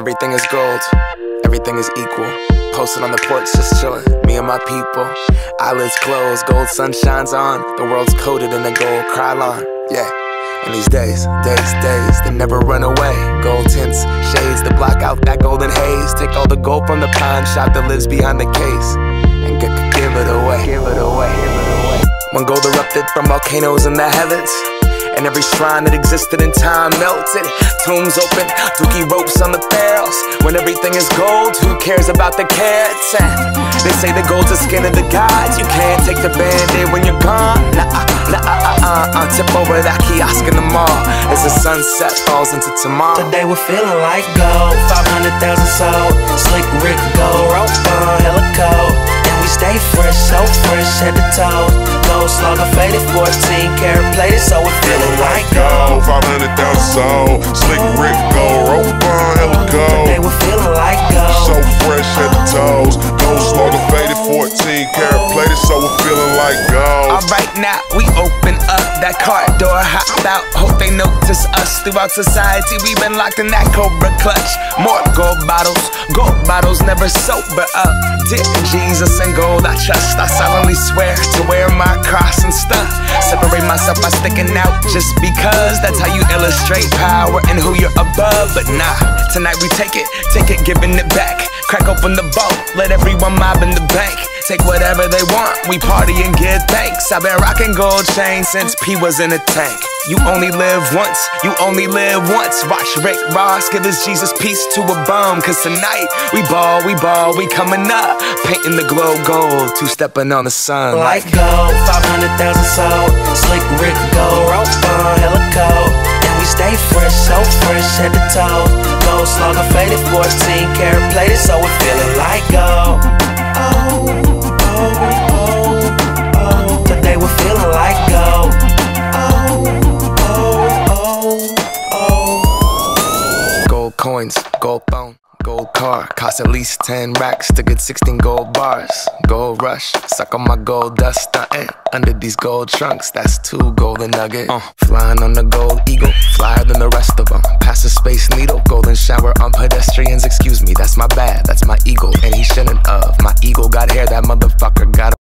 everything is gold, everything is equal. Posted on the porch, just chillin', me and my people. Eyelids closed, gold sun shines on. The world's coated in a gold Krylon, yeah. And these days, they never run away. Gold tints, shades that block out that golden haze. Take all the gold from the pawn shop that lives behind the case and give it away. When gold erupted from volcanoes in the heavens, and every shrine that existed in time melted. Tombs open, dookie ropes on the barrels. When everything is gold, who cares about the carats? They say the gold's the skin of the gods. You can't take the band-aid when you're gone. Tip over that kiosk in the mall as the sunset falls into tomorrow. Today we're feeling like gold, 500,000 sold. Slick Rick gold, rope on, hella cold. And we stay fresh, so fresh, head to toe. Gold slugger faded, 14 karat plated, so we're feeling like gold. 500,000 sold. Slick Rick gold, rope on, hella cold. Today we're feeling like gold, so fresh, head to toes. Gold slugger faded, 14 karat plated, so we're feeling like gold. Alright, now we open up that car door, hop out, hope they notice us. Throughout society, we've been locked in that Cobra clutch. More gold bottles never sober up. Dip Jesus and gold I trust. I solemnly swear to wear my cross and stuff. Separate myself by sticking out just because. That's how you illustrate power and who you're above. But nah, tonight we take it, giving it back. Crack open the vault, let everyone mob in the bank. Take whatever they want, we party and give thanks. I've been rocking gold chains since P was in a tank. You only live once, Watch Rick Ross give his Jesus piece to a bum. Cause tonight, we ball, we coming up. Painting the globe gold, two-stepping on the sun. Like gold, 500,000 sold. Slick Rick gold, rope on, hella cold. And we stay fresh, so fresh, head to toe. Gold slugger faded, 14 karat plated, so we're feeling like gold. Today we're feeling like gold. Gold coins, gold phone, gold car. Cost at least 10 racks to get 16 gold bars. Gold rush, suck on my gold dust, stuntin'. Under these gold trunks, that's 2 golden nuggets. Flying on the gold eagle, flyer than the rest of them. Pass a space needle, golden shower on pedestrians. Excuse me, that's my bad, that's my ego. And he shouldn't of. My ego got hair, that motherfucker got